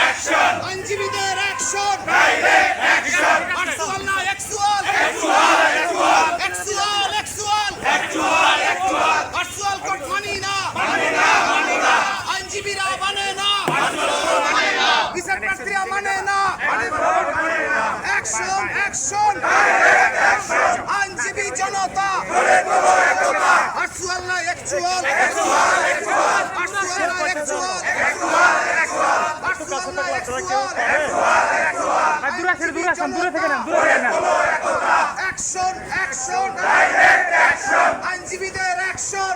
আইনজীবীদের action, direct action, actual না actual, actual actual, actual actual, actual actual, actual court মানি না, মানি না, মানি না, আইনজীবীরা মানে না, মানে না, বিচারপ্রার্থীরা মানে না, মানে না, অ্যাকশন অ্যাকশন, ডাইরেক্ট অ্যাকশন, আইনজীবী জনতা গড়ে তোলো একতা, অ্যাকচুয়াল না অ্যাকচুয়াল, অ্যাকচুয়াল অ্যাকচুয়াল, অ্যাকচুয়াল না actual, actual actual, action action, direct action, আইনজীবীদের অ্যাকশন।